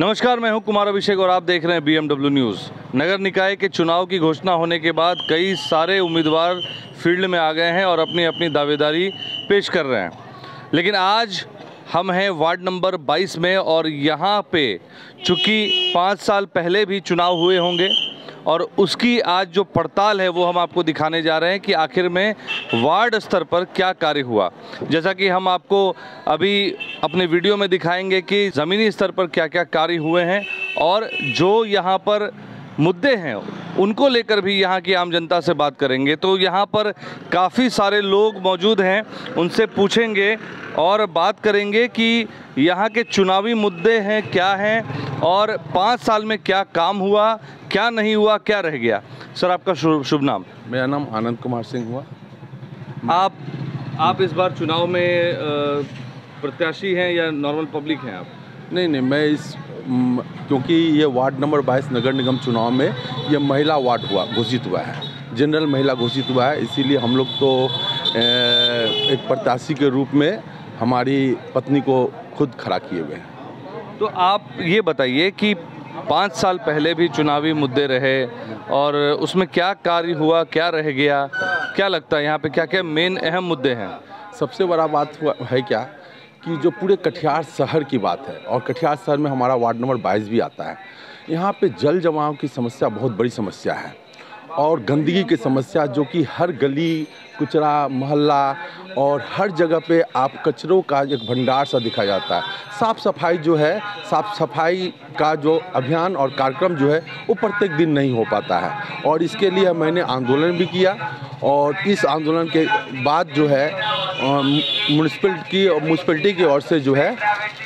नमस्कार, मैं हूं कुमार अभिषेक और आप देख रहे हैं BMW न्यूज़। नगर निकाय के चुनाव की घोषणा होने के बाद कई सारे उम्मीदवार फील्ड में आ गए हैं और अपनी अपनी दावेदारी पेश कर रहे हैं। लेकिन आज हम हैं वार्ड नंबर 22 में और यहाँ पे चूँकि 5 साल पहले भी चुनाव हुए होंगे और उसकी आज जो पड़ताल है वो हम आपको दिखाने जा रहे हैं कि आखिर में वार्ड स्तर पर क्या कार्य हुआ। जैसा कि हम आपको अभी अपने वीडियो में दिखाएंगे कि ज़मीनी स्तर पर क्या क्या कार्य हुए हैं और जो यहाँ पर मुद्दे हैं उनको लेकर भी यहाँ की आम जनता से बात करेंगे। तो यहाँ पर काफ़ी सारे लोग मौजूद हैं, उनसे पूछेंगे और बात करेंगे कि यहाँ के चुनावी मुद्दे हैं क्या हैं और 5 साल में क्या काम हुआ, क्या नहीं हुआ, क्या रह गया। सर, आपका शुभ नाम? मेरा नाम आनंद कुमार सिंह हुआ। आप इस बार चुनाव में प्रत्याशी हैं या नॉर्मल पब्लिक हैं आप? नहीं, मैं क्योंकि ये वार्ड नंबर 22 नगर निगम चुनाव में ये महिला वार्ड घोषित हुआ है, जनरल महिला घोषित हुआ है, इसीलिए हम लोग तो एक प्रत्याशी के रूप में हमारी पत्नी को खुद खड़ा किए हुए हैं। तो आप ये बताइए कि 5 साल पहले भी चुनावी मुद्दे रहे और उसमें क्या कार्य हुआ, क्या रह गया, क्या लगता है यहाँ पे क्या क्या मेन अहम मुद्दे हैं? सबसे बड़ा बात है क्या कि जो पूरे कटिहार शहर की बात है और कटिहार शहर में हमारा वार्ड नंबर 22 भी आता है। यहाँ पे जल जमाव की समस्या बहुत बड़ी समस्या है और गंदगी की समस्या, जो कि हर गली कुचरा मोहल्ला और हर जगह पे आप कचरों का एक भंडार सा दिखा जाता है। साफ़ सफाई जो है, साफ़ सफाई का जो अभियान और कार्यक्रम जो है वो प्रत्येक दिन नहीं हो पाता है और इसके लिए मैंने आंदोलन भी किया और इस आंदोलन के बाद जो है म्यूनसिपैलिटी की ओर से जो है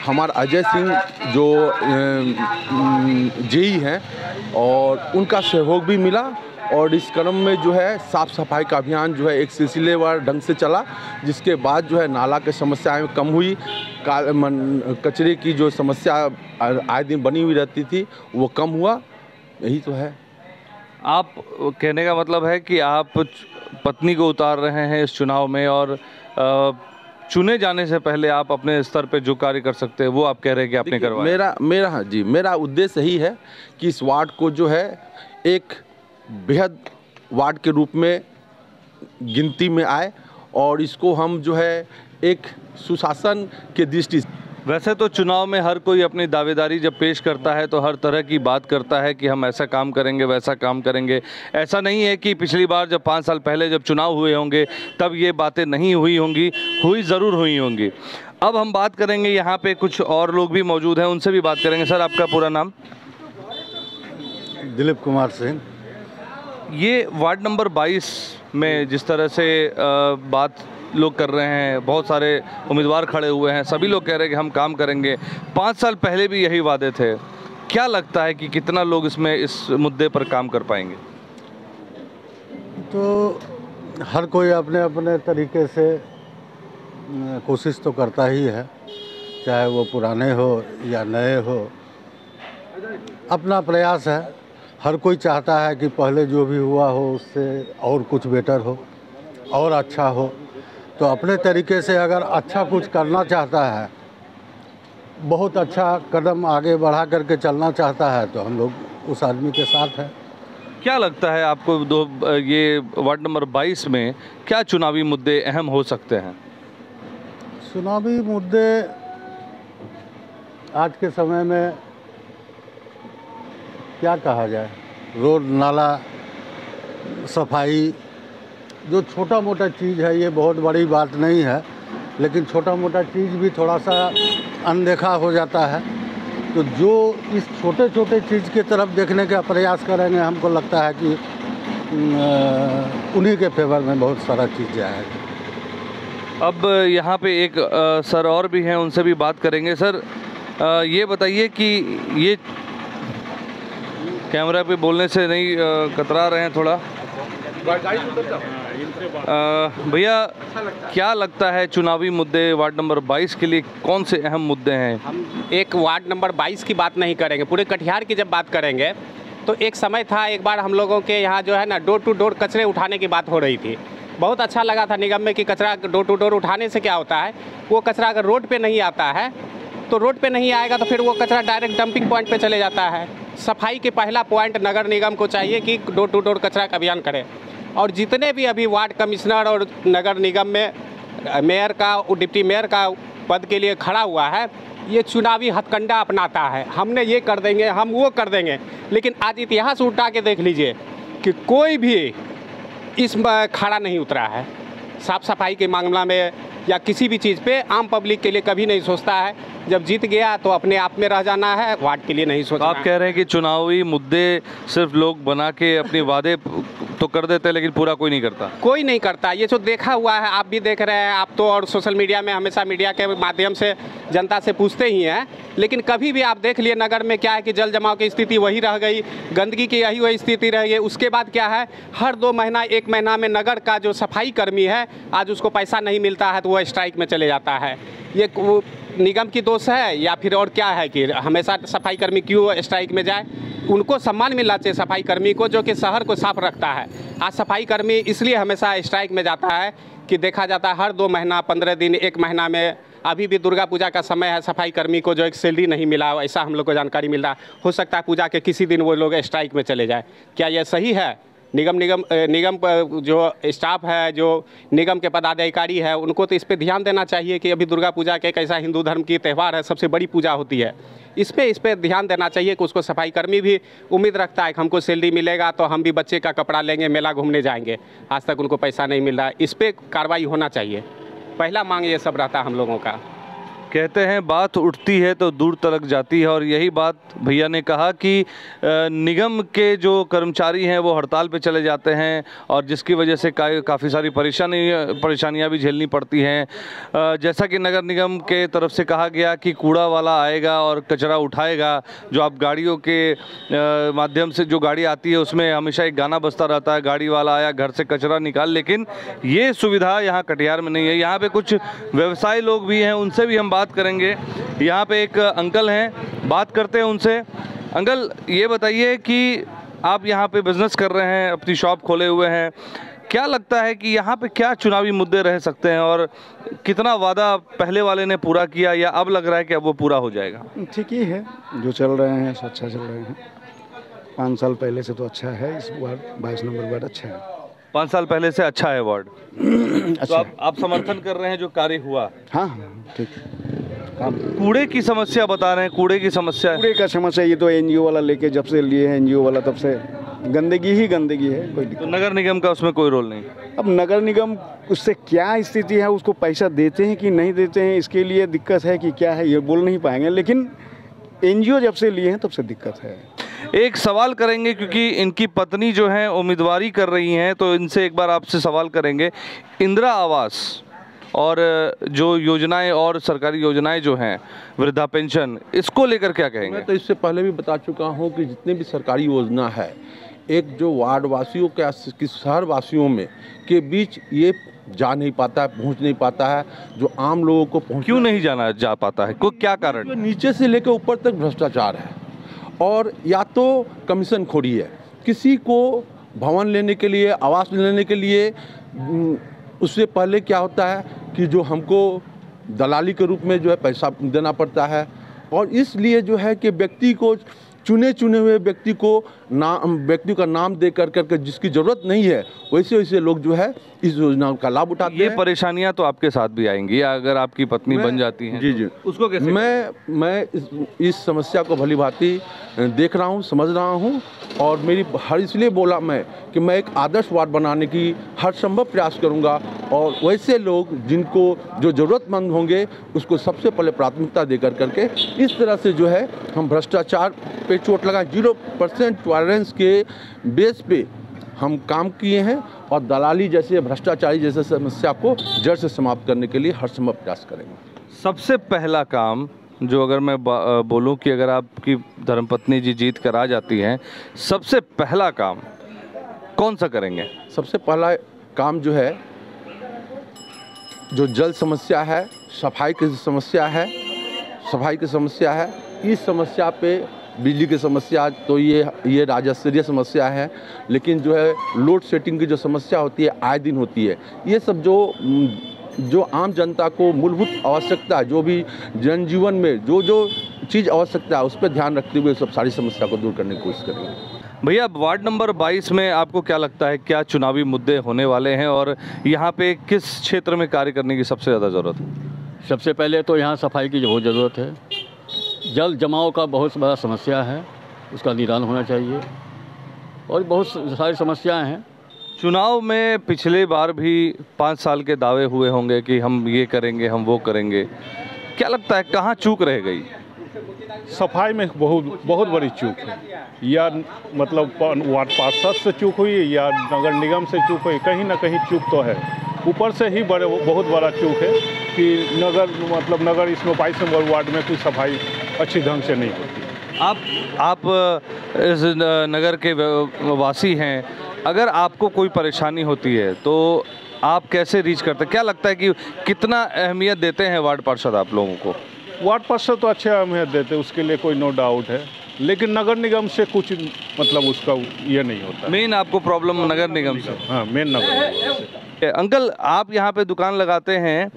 हमारा अजय सिंह जो जेई हैं और उनका सहयोग भी मिला और इस क्रम में जो है साफ़ सफाई का अभियान जो है एक सिलसिलेवार ढंग से चला, जिसके बाद जो है नाला की समस्याएं कम हुई, कचरे की जो समस्या आए दिन बनी हुई रहती थी वो कम हुआ। यही तो है। आप कहने का मतलब है कि आप पत्नी को उतार रहे हैं इस चुनाव में और चुने जाने से पहले आप अपने स्तर पे जो कार्य कर सकते हैं वो आप कह रहे हैं कि आपने करवाया। मेरा उद्देश्य यही है कि इस वार्ड को जो है एक बेहद वार्ड के रूप में गिनती में आए और इसको हम जो है एक सुशासन के दृष्टि। वैसे तो चुनाव में हर कोई अपनी दावेदारी जब पेश करता है तो हर तरह की बात करता है कि हम ऐसा काम करेंगे, वैसा काम करेंगे। ऐसा नहीं है कि पिछली बार जब 5 साल पहले जब चुनाव हुए होंगे तब ये बातें नहीं हुई होंगी, हुई ज़रूर हुई होंगी। अब हम बात करेंगे, यहाँ पे कुछ और लोग भी मौजूद हैं, उनसे भी बात करेंगे। सर, आपका पूरा नाम? दिलीप कुमार सिंह। ये वार्ड नंबर 22 में जिस तरह से बात लोग कर रहे हैं, बहुत सारे उम्मीदवार खड़े हुए हैं, सभी लोग कह रहे हैं कि हम काम करेंगे। 5 साल पहले भी यही वादे थे। क्या लगता है कि कितना लोग इसमें इस मुद्दे पर काम कर पाएंगे? तो हर कोई अपने अपने तरीके से कोशिश तो करता ही है, चाहे वो पुराने हो या नए हो, अपना प्रयास है। हर कोई चाहता है कि पहले जो भी हुआ हो उससे और कुछ बेटर हो और अच्छा हो। तो अपने तरीके से अगर अच्छा कुछ करना चाहता है, बहुत अच्छा कदम आगे बढ़ा करके चलना चाहता है, तो हम लोग उस आदमी के साथ हैं। क्या लगता है आपको ये वार्ड नंबर 22 में क्या चुनावी मुद्दे अहम हो सकते हैं? चुनावी मुद्दे आज के समय में क्या कहा जाए, रोड नाला सफाई, जो छोटा मोटा चीज़ है, ये बहुत बड़ी बात नहीं है, लेकिन छोटा मोटा चीज़ भी थोड़ा सा अनदेखा हो जाता है। तो जो इस छोटे छोटे चीज़ की तरफ देखने का प्रयास करेंगे, हमको लगता है कि उन्हीं के फेवर में बहुत सारा चीज़ जाएगा। अब यहाँ पे एक सर और भी हैं, उनसे भी बात करेंगे। सर, ये बताइए कि ये कैमरा पे बोलने से नहीं कतरा रहे हैं थोड़ा। भैया, क्या लगता है चुनावी मुद्दे वार्ड नंबर 22 के लिए कौन से अहम मुद्दे हैं? हम एक वार्ड नंबर 22 की बात नहीं करेंगे, पूरे कटिहार की जब बात करेंगे तो एक समय था, एक बार हम लोगों के यहाँ जो है ना डोर टू डोर कचरे उठाने की बात हो रही थी। बहुत अच्छा लगा था निगम में कि कचरा डोर टू डोर उठाने से क्या होता है, वो कचरा अगर रोड पे नहीं आता है तो रोड पे नहीं आएगा तो फिर वो कचरा डायरेक्ट डंपिंग पॉइंट पे चले जाता है। सफाई के पहला पॉइंट नगर निगम को चाहिए कि डोर टू डोर कचरा का अभियान करे। और जितने भी अभी वार्ड कमिश्नर और नगर निगम में मेयर का और डिप्टी मेयर का पद के लिए खड़ा हुआ है, ये चुनावी हथकंडा अपनाता है, हमने ये कर देंगे, हम वो कर देंगे। लेकिन आज इतिहास उल्टा के देख लीजिए कि कोई भी इस खड़ा नहीं उतरा है। साफ सफाई के मामला में या किसी भी चीज़ पे आम पब्लिक के लिए कभी नहीं सोचता है। जब जीत गया तो अपने आप में रह जाना है, वार्ड के लिए नहीं सोचना। आप कह रहे हैं कि चुनावी मुद्दे सिर्फ लोग बना के अपने वादे तो कर देते हैं, लेकिन पूरा कोई नहीं करता। कोई नहीं करता। ये जो देखा हुआ है, आप भी देख रहे हैं, आप तो और सोशल मीडिया में हमेशा मीडिया के माध्यम से जनता से पूछते ही हैं, लेकिन कभी भी आप देख लिए नगर में क्या है कि जल जमाव की स्थिति वही रह गई, गंदगी की वही स्थिति रह गई। उसके बाद क्या है, हर 2 महीना 1 महीना में नगर का जो सफाई कर्मी है, आज उसको पैसा नहीं मिलता है तो वह स्ट्राइक में चले जाता है। ये निगम की दोष है या फिर और क्या है कि हमेशा सफाई कर्मी क्यों स्ट्राइक में जाए? उनको सम्मान मिलना चाहिए सफाई कर्मी को, जो कि शहर को साफ रखता है। आज सफाई कर्मी इसलिए हमेशा स्ट्राइक में जाता है कि देखा जाता है हर 2 महीना 15 दिन 1 महीना में, अभी भी दुर्गा पूजा का समय है, सफाई कर्मी को जो एक सैलरी नहीं मिला, ऐसा हम लोग को जानकारी मिल रहा। हो सकता है पूजा के किसी दिन वो लोग स्ट्राइक में चले जाए। क्या यह सही है? निगम जो स्टाफ है, जो निगम के पदाधिकारी है, उनको तो इस पे ध्यान देना चाहिए कि अभी दुर्गा पूजा के एक ऐसा हिंदू धर्म की त्यौहार है, सबसे बड़ी पूजा होती है, इस पे ध्यान देना चाहिए कि उसको सफाई कर्मी भी उम्मीद रखता है कि हमको सैलरी मिलेगा तो हम भी बच्चे का कपड़ा लेंगे, मेला घूमने जाएंगे। आज तक उनको पैसा नहीं मिल रहा है, इस पर कार्रवाई होना चाहिए। पहला मांग ये सब रहता है हम लोगों का। कहते हैं बात उठती है तो दूर तक जाती है, और यही बात भैया ने कहा कि निगम के जो कर्मचारी हैं वो हड़ताल पे चले जाते हैं, और जिसकी वजह से काफ़ी सारी परेशानियां भी झेलनी पड़ती हैं। जैसा कि नगर निगम के तरफ से कहा गया कि कूड़ा वाला आएगा और कचरा उठाएगा, जो आप गाड़ियों के माध्यम से जो गाड़ी आती है उसमें हमेशा एक गाना बजता रहता है, गाड़ी वाला आया घर से कचरा निकाल, लेकिन ये सुविधा यहाँ कटिहार में नहीं है। यहाँ पे कुछ व्यवसायी लोग भी हैं, उनसे भी हम बात करेंगे। यहाँ पे एक अंकल हैं, बात करते हैं उनसे। अंकल, ये बताइए कि आप यहाँ पे बिजनेस कर रहे हैं, अपनी शॉप खोले हुए हैं, क्या लगता है कि यहाँ पे क्या चुनावी मुद्दे रह सकते हैं, और कितना वादा पहले वाले ने पूरा किया या अब लग रहा है कि अब वो पूरा हो जाएगा? ठीक ही है, जो चल रहे हैं अच्छा चल रहे हैं। 5 साल पहले से तो अच्छा है, इस वार्ड 22 नंबर वार्ड अच्छा है। 5 साल पहले से अच्छा है वार्ड। अच्छा। तो आप समर्थन कर रहे हैं जो कार्य हुआ? हाँ ठीक। कूड़े की समस्या बता रहे हैं, कूड़े की समस्या। कूड़े का समस्या ये तो एनजीओ वाला लेके जब से लिए हैं, एनजीओ वाला तब से गंदगी ही गंदगी है, कोई दिक्कत। तो नगर निगम का उसमें कोई रोल नहीं? अब नगर निगम उससे क्या स्थिति है, उसको पैसा देते हैं कि नहीं देते हैं, इसके लिए दिक्कत है कि क्या है ये बोल नहीं पाएंगे, लेकिन एनजीओ जब से लिए हैं तब से दिक्कत है। एक सवाल करेंगे क्योंकि इनकी पत्नी जो है उम्मीदवारी कर रही हैं, तो इनसे एक बार आपसे सवाल करेंगे। इंदिरा आवास और जो योजनाएं और सरकारी योजनाएं जो हैं, वृद्धा पेंशन, इसको लेकर क्या कहेंगे? मैं तो इससे पहले भी बता चुका हूं कि जितने भी सरकारी योजना है, एक जो वार्ड वासियों के शहर वासियों में के बीच ये जा नहीं पाता है, पहुंच नहीं पाता है, जो आम लोगों को पहुंच। क्यों नहीं जा पाता है? कोई क्या कारण? जो नीचे से लेकर ऊपर तक भ्रष्टाचार है, और या तो कमीशन खोरी है। किसी को भवन लेने के लिए, आवास लेने के लिए, उससे पहले क्या होता है कि जो हमको दलाली के रूप में जो है पैसा देना पड़ता है, और इसलिए जो है कि व्यक्ति को चुने हुए व्यक्ति का नाम दे करके जिसकी ज़रूरत नहीं है, वैसे लोग जो है इस योजना का लाभ उठाते हैं। ये परेशानियां तो आपके साथ भी आएंगी अगर आपकी पत्नी बन जाती हैं। जी। उसको कैसे? मैं इस समस्या को भली भांति देख रहा हूँ, समझ रहा हूँ, और मेरी इसलिए बोला मैं कि मैं एक आदर्श वार्ड बनाने की हर संभव प्रयास करूँगा, और वैसे लोग जिनको जो ज़रूरतमंद होंगे उसको सबसे पहले प्राथमिकता दे करके इस तरह से जो है हम भ्रष्टाचार पे चोट लगा 0% टॉलरेंस के बेस पे हम काम किए हैं, और दलाली जैसे भ्रष्टाचारी जैसे समस्या को जड़ से समाप्त करने के लिए हर संभव प्रयास करेंगे। सबसे पहला काम जो अगर मैं बोलूं कि अगर आपकी धर्मपत्नी जी जीत कर आ जाती हैं, सबसे पहला काम कौन सा करेंगे? सबसे पहला काम जो है, जो जल समस्या है, सफाई की समस्या है, इस समस्या पे बिजली की समस्या तो ये राज्य स्तरीय समस्या है, लेकिन जो है लोड सेटिंग की जो समस्या होती है आए दिन होती है। ये सब जो जो आम जनता को मूलभूत आवश्यकता, जो भी जनजीवन में जो जो चीज़ आवश्यकता है, उस पर ध्यान रखते हुए सब सारी समस्या को दूर करने की कोशिश करेंगे। भैया, वार्ड नंबर 22 में आपको क्या लगता है, क्या चुनावी मुद्दे होने वाले हैं और यहाँ पे किस क्षेत्र में कार्य करने की सबसे ज़्यादा ज़रूरत है? सबसे पहले तो यहाँ सफाई की बहुत ज़रूरत है। जल जमाव का बहुत बड़ा समस्या है, उसका निदान होना चाहिए और बहुत सारी समस्याएं हैं। चुनाव में पिछले बार भी 5 साल के दावे हुए होंगे कि हम ये करेंगे, हम वो करेंगे। क्या लगता है कहाँ चूक रह गई? सफाई में बहुत बड़ी चूक है, या मतलब वार्ड पार्षद से चूक हुई या नगर निगम से चूक हुई, कहीं ना कहीं चूक तो है। ऊपर से ही बहुत बड़ा चूक है कि नगर इसमें 22 नंबर वार्ड में कोई सफाई अच्छी ढंग से नहीं होती। आप इस नगर के वासी हैं, अगर आपको कोई परेशानी होती है तो आप कैसे रीच करते हैं? क्या लगता है कि कितना अहमियत देते हैं वार्ड पार्षद आप लोगों को? वार्ड पार्षद तो अच्छे अहमियत देते हैं, उसके लिए कोई नो डाउट है, लेकिन नगर निगम से कुछ मतलब उसका ये नहीं होता। मेन आपको प्रॉब्लम नगर निगम से? हाँ, मेन नगर निगम से। अंकल, आप यहाँ पे दुकान लगाते हैं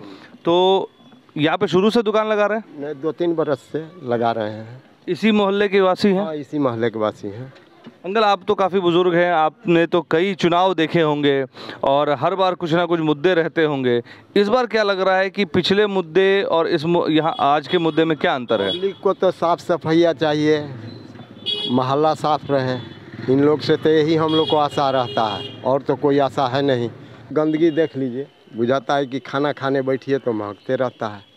तो यहाँ पे शुरू से दुकान लगा रहे हैं? नहीं, 2-3 बरस से लगा रहे हैं। इसी मोहल्ले के वासी हैं? हाँ, इसी मोहल्ले के वासी हैं। अंकल, आप तो काफ़ी बुजुर्ग हैं, आपने तो कई चुनाव देखे होंगे और हर बार कुछ ना कुछ मुद्दे रहते होंगे। इस बार क्या लग रहा है कि पिछले मुद्दे और इस यहाँ आज के मुद्दे में क्या अंतर है? पब्लिक को तो साफ सफाइयाँ चाहिए, मोहल्ला साफ रहे, इन लोग से तो यही हम लोग को आशा रहता है, और तो कोई आशा है नहीं। गंदगी देख लीजिए, बुझाता है कि खाना खाने बैठिए तो महकते रहता है।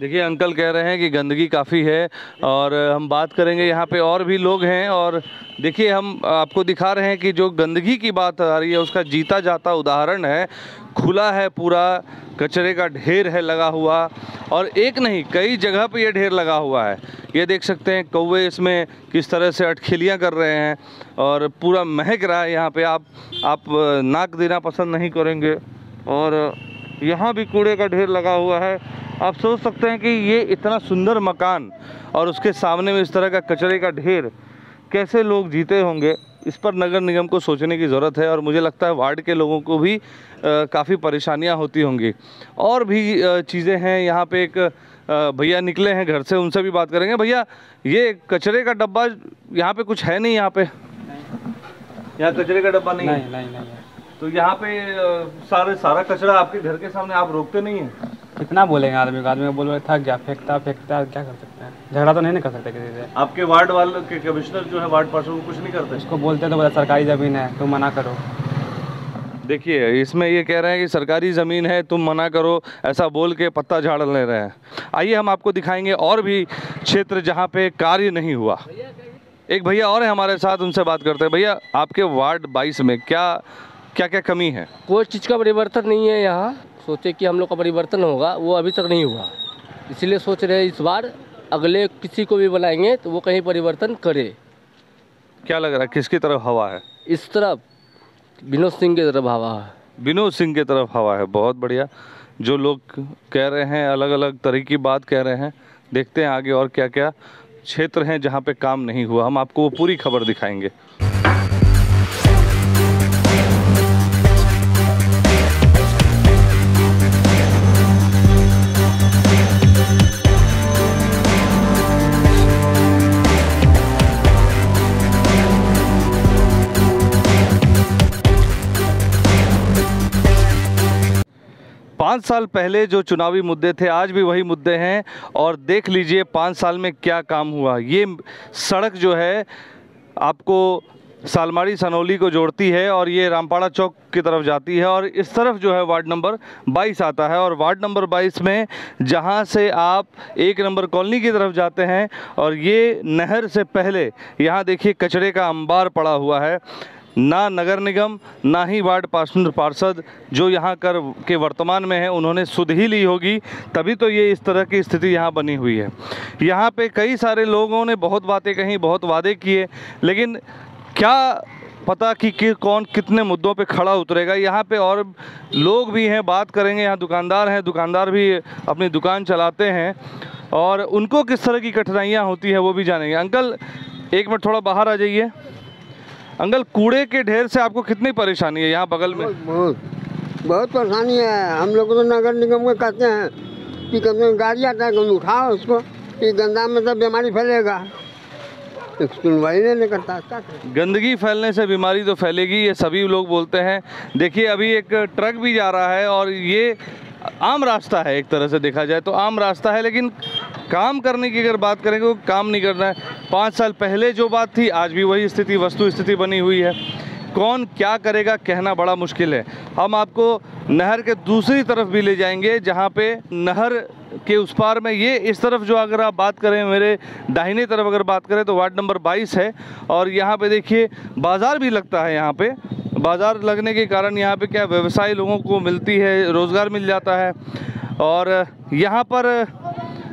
देखिए, अंकल कह रहे हैं कि गंदगी काफ़ी है और हम बात करेंगे, यहाँ पे और भी लोग हैं। और देखिए, हम आपको दिखा रहे हैं कि जो गंदगी की बात आ रही है उसका जीता जाता उदाहरण है। खुला है, पूरा कचरे का ढेर है लगा हुआ, और एक नहीं कई जगह पे ये ढेर लगा हुआ है। ये देख सकते हैं कौवे इसमें किस तरह से अटखेलियाँ कर रहे हैं और पूरा महक रहा है यहाँ पे। आप नाक देना पसंद नहीं करेंगे। और यहाँ भी कूड़े का ढेर लगा हुआ है। आप सोच सकते हैं कि ये इतना सुंदर मकान और उसके सामने में इस तरह का कचरे का ढेर, कैसे लोग जीते होंगे। इस पर नगर निगम को सोचने की ज़रूरत है और मुझे लगता है वार्ड के लोगों को भी काफ़ी परेशानियां होती होंगी। और भी चीज़ें हैं। यहाँ पे एक भैया निकले हैं घर से, उनसे भी बात करेंगे। भैया, ये कचरे का डब्बा यहाँ पे कुछ है नहीं? यहाँ पे यहाँ कचरे का डब्बा नहीं है? नहीं। तो यहाँ पे सारा कचरा आपके घर के सामने, आप रोकते नहीं हैं? कितना बोलेंगे आदमी को? आदमी को बोलो थक गया, फेंकता क्या कर सकते हैं? झगड़ा तो नहीं कर सकते किसी से। आपके वार्ड वाले के कमिश्नर जो है वार्ड पार्षद, वो कुछ नहीं करते? उसको बोलते तो बोला सरकारी ज़मीन है, तुम मना करो। देखिए, इसमें ये कह रहे हैं कि सरकारी ज़मीन है, तुम मना करो, ऐसा बोल के पत्ता झाड़ ले रहे हैं। आइए हम आपको दिखाएंगे और भी क्षेत्र जहाँ पे कार्य नहीं हुआ। एक भैया और है हमारे साथ, उनसे बात करते हैं। भैया, आपके वार्ड 22 में क्या कमी है? कोई चीज़ का परिवर्तन नहीं है। यहाँ सोचे कि हम लोग का परिवर्तन होगा, वो अभी तक नहीं हुआ। इसीलिए सोच रहे हैं इस बार अगले किसी को भी बनाएंगे तो वो कहीं परिवर्तन करे। क्या लग रहा है किसकी तरफ हवा है? इस तरफ विनोद सिंह की तरफ हवा है। विनोद सिंह की तरफ हवा है, बहुत बढ़िया। जो लोग कह रहे हैं, अलग अलग तरह की बात कह रहे हैं। देखते हैं आगे और क्या क्या क्षेत्र हैं जहाँ पे काम नहीं हुआ। हम आपको वो पूरी खबर दिखाएंगे। 5 साल पहले जो चुनावी मुद्दे थे आज भी वही मुद्दे हैं। और देख लीजिए 5 साल में क्या काम हुआ। ये सड़क जो है आपको सालमाड़ी सनौली को जोड़ती है और ये रामपाड़ा चौक की तरफ जाती है और इस तरफ जो है वार्ड नंबर 22 आता है। और वार्ड नंबर 22 में जहां से आप 1 नंबर कॉलोनी की तरफ जाते हैं और ये नहर से पहले यहाँ देखिए कचरे का अंबार पड़ा हुआ है। ना नगर निगम ना ही वार्ड पार्षद जो यहाँ कर के वर्तमान में है उन्होंने सुध ही ली होगी, तभी तो ये इस तरह की स्थिति यहाँ बनी हुई है। यहाँ पे कई सारे लोगों ने बहुत बातें कही, बहुत वादे किए, लेकिन क्या पता कि कौन कितने मुद्दों पे खड़ा उतरेगा। यहाँ पे और लोग भी हैं, बात करेंगे। यहाँ दुकानदार हैं, दुकानदार भी अपनी दुकान चलाते हैं और उनको किस तरह की कठिनाइयाँ होती है वो भी जानेंगे। अंकल एक मिनट थोड़ा बाहर आ जाइए। अंकल कूड़े के ढेर से आपको कितनी परेशानी है यहाँ बगल में? बहुत परेशानी है। हम लोग तो नगर निगम को कहते हैं कि कम से कम गाड़ी आता है, कम उठाओ उसको, कि गंदा में तो बीमारी फैलेगा, सुनवाई नहीं करता। गंदगी फैलने से बीमारी तो फैलेगी, ये सभी लोग बोलते हैं। देखिए अभी एक ट्रक भी जा रहा है और ये आम रास्ता है, एक तरह से देखा जाए तो आम रास्ता है, लेकिन काम करने की अगर बात करेंगे तो काम नहीं करना है। 5 साल पहले जो बात थी आज भी वही स्थिति, वस्तु स्थिति बनी हुई है। कौन क्या करेगा कहना बड़ा मुश्किल है। हम आपको नहर के दूसरी तरफ भी ले जाएंगे, जहाँ पे नहर के उस पार में ये इस तरफ जो अगर आप बात करें, मेरे दाहिने तरफ अगर बात करें तो वार्ड नंबर 22 है और यहाँ पे देखिए बाज़ार भी लगता है। यहाँ पे बाज़ार लगने के कारण यहाँ पे क्या व्यवसाय लोगों को मिलती है, रोज़गार मिल जाता है। और यहाँ पर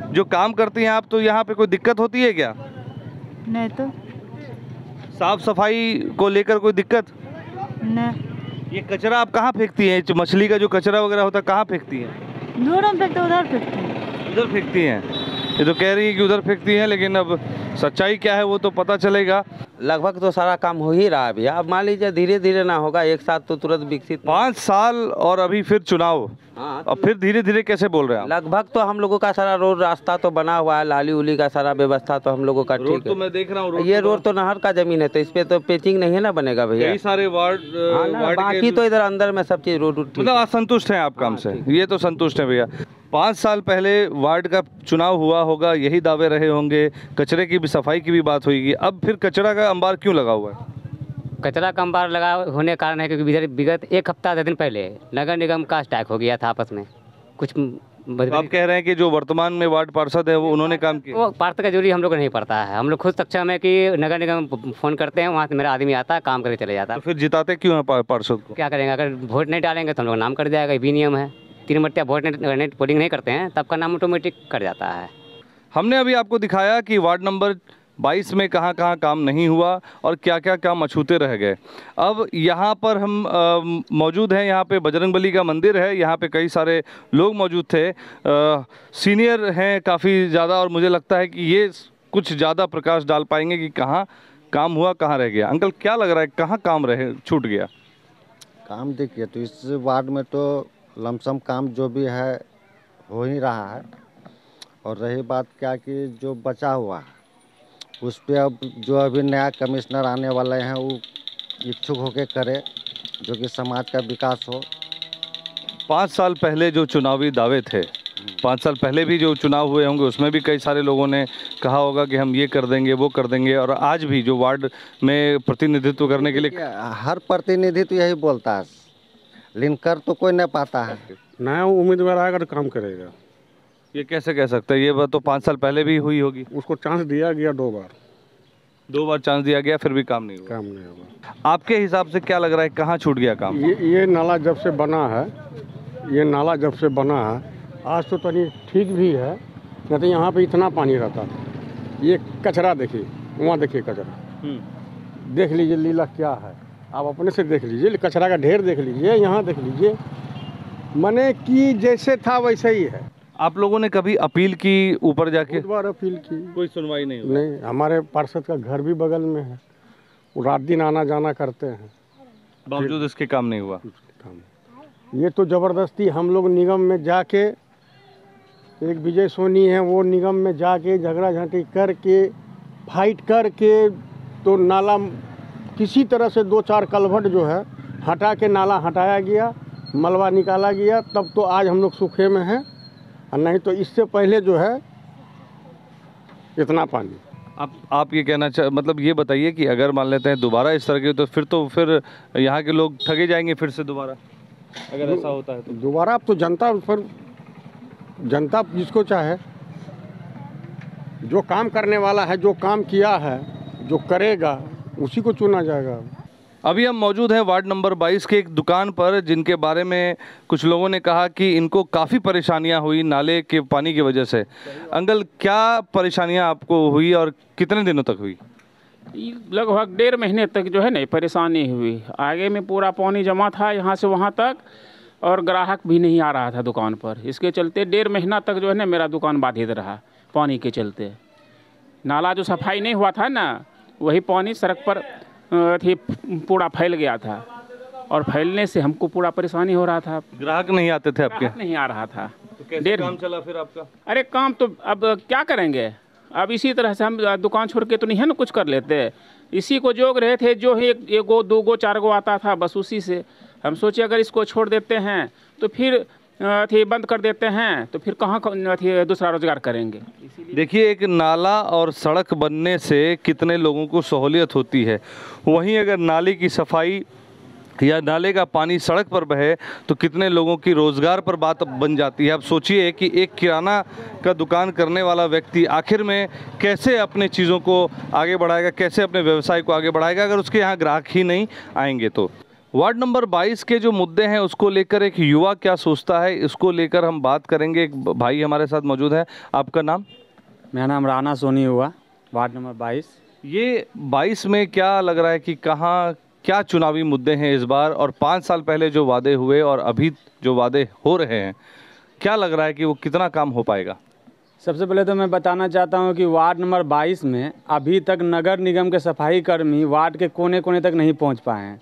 जो काम करती हैं आप, तो यहाँ पे कोई दिक्कत होती है क्या? नहीं तो साफ सफाई को लेकर कोई दिक्कत नहीं। ये कचरा आप कहाँ फेंकती हैं? मछली का जो कचरा वगैरह होता है कहाँ फेंकती हैं? दूर में फेंकते, उधर फेंकते हैं। उधर फेंकती हैं? ये तो कह रही है कि उधर फेंकती हैं, लेकिन अब सच्चाई क्या है वो तो पता चलेगा। लगभग तो सारा काम हो ही रहा है भैया। अब मान लीजिए धीरे धीरे ना होगा, एक साथ तो तुरंत विकसित। 5 साल और अभी फिर चुनाव, हाँ, अब फिर धीरे धीरे कैसे बोल रहे हैं आप? लगभग तो हम लोगों का सारा रोड रास्ता तो बना हुआ है, लाली उली का सारा व्यवस्था तो हम लोगों का ठीक है। तो मैं देख रहा हूँ ये रोड तो नहर का जमीन है, तो इस पे तो पेचिंग नहीं है ना बनेगा भैया। कई सारे वार्ड बाकी तो इधर अंदर में सब चीज रोड मतलब आप संतुष्ट हैं आप काम से? ये तो संतुष्ट है भैया। 5 साल पहले वार्ड का चुनाव हुआ होगा, यही दावे रहे होंगे, कचरे की भी सफाई की भी बात होगी। अब फिर कचरा का अंबार क्यों लगा हुआ है? कचरा का अंबार लगा होने का कारण है क्योंकि विगत 1 हफ्ता 10 दिन पहले नगर निगम का स्ट्राइक हो गया था आपस में कुछ। आप कह रहे हैं कि जो वर्तमान में वार्ड पार्षद है वो उन्होंने काम किया? वो पार्षद का जरूरी हम लोग को नहीं पड़ता है। हम लोग खुद सक्षम है कि नगर निगम फ़ोन करते हैं, वहाँ से मेरा आदमी आता है, काम करके चले जाता है। तो फिर जिताते क्यों हैं पार्षद को? क्या करेंगे, अगर वोट नहीं डालेंगे तो हम लोग नाम कट जाएगा, ये भी नियम है। 3 मरतबा वोटिंग नहीं करते हैं तब का नाम ऑटोमेटिक कट जाता है। हमने अभी आपको दिखाया कि वार्ड नंबर 22 में कहाँ कहाँ काम नहीं हुआ और क्या क्या काम अछूते रह गए। अब यहाँ पर हम मौजूद हैं, यहाँ पे बजरंगबली का मंदिर है, यहाँ पे कई सारे लोग मौजूद थे, सीनियर हैं काफ़ी ज़्यादा, और मुझे लगता है कि ये कुछ ज़्यादा प्रकाश डाल पाएंगे कि कहाँ काम हुआ, कहाँ रह गया। अंकल क्या लग रहा है, कहाँ काम छूट गया? काम देखिए तो इस वार्ड में तो लमसम काम जो भी है हो ही रहा है, और रही बात क्या कि जो बचा हुआ है उस पर अब जो अभी नया कमिश्नर आने वाले हैं वो इच्छुक होकर करे, जो कि समाज का विकास हो। 5 साल पहले जो चुनावी दावे थे, 5 साल पहले भी जो चुनाव हुए होंगे उसमें भी कई सारे लोगों ने कहा होगा कि हम ये कर देंगे वो कर देंगे, और आज भी जो वार्ड में प्रतिनिधित्व करने के लिए हर प्रतिनिधि तो यही बोलता है, लेकिन कर तो कोई नहीं पाता है। नया उम्मीदवार आएगा तो काम करेगा। ये कैसे कह सकते हैं? ये बात तो 5 साल पहले भी हुई होगी। उसको चांस दिया गया 2 बार, 2 बार चांस दिया गया, फिर भी काम नहीं हुआ। आपके हिसाब से क्या लग रहा है, कहाँ छूट गया काम? ये नाला जब से बना है, ये नाला जब से बना है आज तो तनी ठीक भी है, नहीं तो यहाँ पे इतना पानी रहता था। ये कचरा देखिए, वहाँ देखिए कचरा, देख लीजिए लीला क्या है, आप अपने से देख लीजिए, कचरा का ढेर देख लीजिए, यहाँ देख लीजिए, मने कि जैसे था वैसे ही है। आप लोगों ने कभी अपील की ऊपर जाके? बहुत बार अपील की, कोई सुनवाई नहीं हुई। नहीं, हमारे पार्षद का घर भी बगल में है, वो रात दिन आना जाना करते हैं, बावजूद इसके काम नहीं हुआ। ये तो ज़बरदस्ती हम लोग निगम में जाके, एक विजय सोनी है वो निगम में जाके झगड़ा झांटी करके फाइट करके तो नाला किसी तरह से 2-4 कलभट जो है हटा के नाला हटाया गया, मलबा निकाला गया, तब तो आज हम लोग सूखे में हैं, और नहीं तो इससे पहले जो है इतना पानी। आप ये कहना मतलब ये बताइए कि अगर मान लेते हैं दोबारा इस तरह के, तो फिर यहाँ के लोग ठगे जाएंगे फिर से दोबारा, अगर ऐसा होता है तो? दोबारा अब तो जनता पर, जनता जिसको चाहे, जो काम करने वाला है, जो काम किया है, जो करेगा उसी को चुना जाएगा। अभी हम मौजूद हैं वार्ड नंबर 22 के एक दुकान पर, जिनके बारे में कुछ लोगों ने कहा कि इनको काफ़ी परेशानियां हुई नाले के पानी की वजह से। अंकल क्या परेशानियां आपको हुई और कितने दिनों तक हुई? लगभग 1.5 महीने तक जो है ना परेशानी हुई। आगे में पूरा पानी जमा था यहाँ से वहाँ तक, और ग्राहक भी नहीं आ रहा था दुकान पर। इसके चलते 1.5 महीना तक जो है ना मेरा दुकान बाधित रहा पानी के चलते। नाला जो सफाई नहीं हुआ था ना, वही पानी सड़क पर थी पूरा फैल गया था। और फैलने से हमको पूरा परेशानी हो रहा था। ग्राहक नहीं आते थे आपके? ग्राहक नहीं आ रहा था। तो कैसे काम चला फिर आपका? अरे काम तो अब क्या करेंगे, अब इसी तरह से हम दुकान छोड़ के तो नहीं है ना कुछ कर लेते, इसी को जोग रहे थे। जो है एक गो, दो गो, चार गो आता था, बस उसी से हम सोचे अगर इसको छोड़ देते हैं तो फिर बंद कर देते हैं तो फिर कहाँ दूसरा रोजगार करेंगे। देखिए, एक नाला और सड़क बनने से कितने लोगों को सहूलियत होती है, वहीं अगर नाले की सफाई या नाले का पानी सड़क पर बहे तो कितने लोगों की रोज़गार पर बात बन जाती है। अब सोचिए कि एक किराना का दुकान करने वाला व्यक्ति आखिर में कैसे अपने चीज़ों को आगे बढ़ाएगा, कैसे अपने व्यवसाय को आगे बढ़ाएगा अगर उसके यहाँ ग्राहक ही नहीं आएंगे तो। वार्ड नंबर 22 के जो मुद्दे हैं उसको लेकर एक युवा क्या सोचता है, इसको लेकर हम बात करेंगे। एक भाई हमारे साथ मौजूद है। आपका नाम? मेरा नाम राना सोनी हुआ, वार्ड नंबर 22। ये 22 में क्या लग रहा है कि कहाँ क्या चुनावी मुद्दे हैं इस बार, और 5 साल पहले जो वादे हुए और अभी जो वादे हो रहे हैं, क्या लग रहा है कि वो कितना काम हो पाएगा? सबसे पहले तो मैं बताना चाहता हूं कि वार्ड नंबर 22 में अभी तक नगर निगम के सफाई कर्मी वार्ड के कोने कोने तक नहीं पहुंच पाए हैं।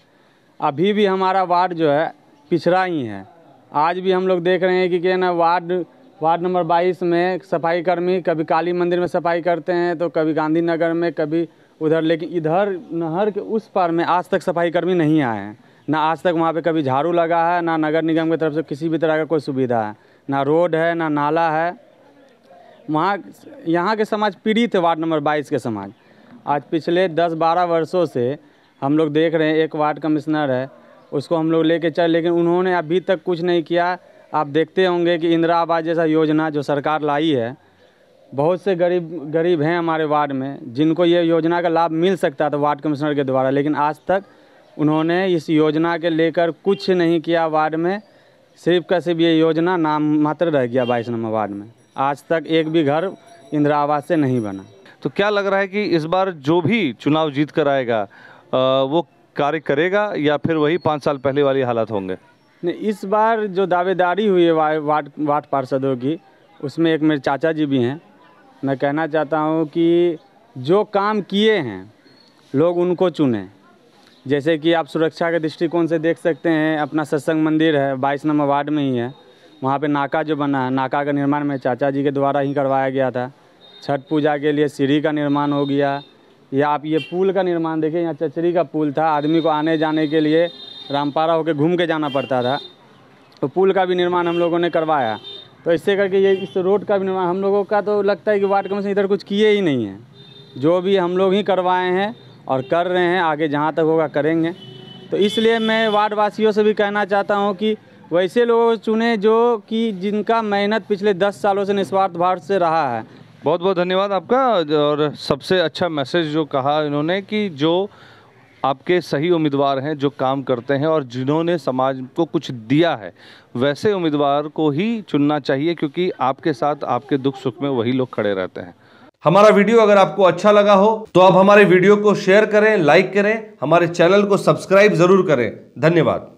अभी भी हमारा वार्ड जो है पिछड़ा ही है। आज भी हम लोग देख रहे हैं कि क्या ना वार्ड नंबर 22 में सफाई कर्मी कभी काली मंदिर में सफाई करते हैं तो कभी गांधीनगर में, कभी उधर, लेकिन इधर नहर के उस पार में आज तक सफाई कर्मी नहीं आए हैं। ना आज तक वहाँ पे कभी झाड़ू लगा है, ना नगर निगम की तरफ से किसी भी तरह का कोई सुविधा है, ना रोड है, ना नाला है। वहाँ यहाँ के समाज पीड़ित है, वार्ड नंबर 22 के समाज। आज पिछले 10-12 वर्षों से हम लोग देख रहे हैं, एक वार्ड कमिश्नर है, उसको हम लोग लेके चल, लेकिन उन्होंने अभी तक कुछ नहीं किया। आप देखते होंगे कि इंदिरा आवास जैसा योजना जो सरकार लाई है, बहुत से गरीब हैं हमारे वार्ड में जिनको ये योजना का लाभ मिल सकता था वार्ड कमिश्नर के द्वारा, लेकिन आज तक उन्होंने इस योजना के लेकर कुछ नहीं किया। वार्ड में सिर्फ का सिर्फ ये योजना नाम मात्र रह गया 22 नंबर वार्ड में। आज तक एक भी घर इंदिरा आवास से नहीं बना। तो क्या लग रहा है कि इस बार जो भी चुनाव जीत कर आएगा वो कार्य करेगा या फिर वही 5 साल पहले वाली हालत होंगे? नहीं, इस बार जो दावेदारी हुई है वार्ड पार्षदों की, उसमें एक मेरे चाचा जी भी हैं। मैं कहना चाहता हूं कि जो काम किए हैं लोग उनको चुनें। जैसे कि आप सुरक्षा के दृष्टिकोण से देख सकते हैं, अपना सत्संग मंदिर है 22 नंबर वार्ड में ही है, वहाँ पे नाका जो बना है, नाका का निर्माण मेरे चाचा जी के द्वारा ही करवाया गया था। छठ पूजा के लिए सीढ़ी का निर्माण हो गया, या आप ये पुल का निर्माण देखिए, यहाँ चचरी का पुल था, आदमी को आने जाने के लिए रामपारा होकर घूम के जाना पड़ता था, तो पुल का भी निर्माण हम लोगों ने करवाया। तो इससे करके ये इस रोड का भी निर्माण हम लोगों का, तो लगता है कि वार्ड कमिश्नर इधर कुछ किए ही नहीं हैं। जो भी हम लोग ही करवाए हैं और कर रहे हैं, आगे जहाँ तक होगा करेंगे। तो इसलिए मैं वार्ड वासियों से भी कहना चाहता हूँ कि वैसे लोगों को चुने जो कि जिनका मेहनत पिछले 10 सालों से निस्वार्थ भाव से रहा है। बहुत बहुत धन्यवाद आपका। और सबसे अच्छा मैसेज जो कहा इन्होंने कि जो आपके सही उम्मीदवार हैं, जो काम करते हैं और जिन्होंने समाज को कुछ दिया है, वैसे उम्मीदवार को ही चुनना चाहिए, क्योंकि आपके साथ आपके दुख सुख में वही लोग खड़े रहते हैं। हमारा वीडियो अगर आपको अच्छा लगा हो तो आप हमारे वीडियो को शेयर करें, लाइक करें, हमारे चैनल को सब्सक्राइब जरूर करें। धन्यवाद।